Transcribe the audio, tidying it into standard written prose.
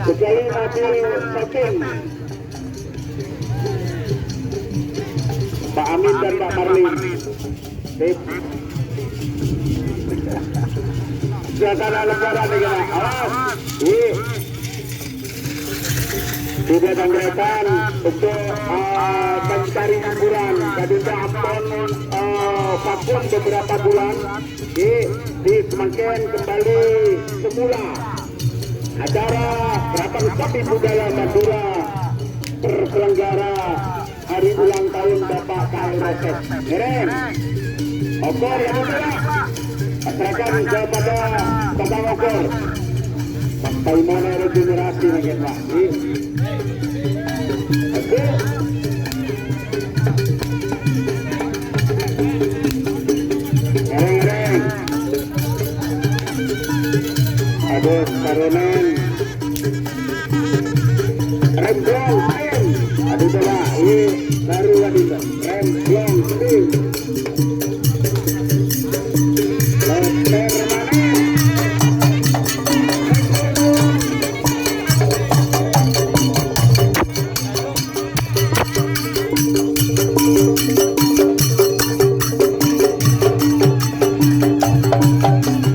Sekali mobil Sokin, Pak Amit dan Pak Marlin. Sip. Suasana lebaran negara. Awas. Tidak tanggapan untuk mencari hiburan. Tadi sudah Ampon vakum beberapa bulan. Di semakin kembali semula. Acara Gerakan Sapi Budaya Madura terselenggara hari ulang tahun Bapak K.L. Roket. Ngereng, Okor yang muda, serahkan kepada Bapak Okor. Sampai mana regenerasi lagi Pak? Oke. Ngereng. Aduh, Karonen. Remblong, aduh coba, ini baru lagi, remblong,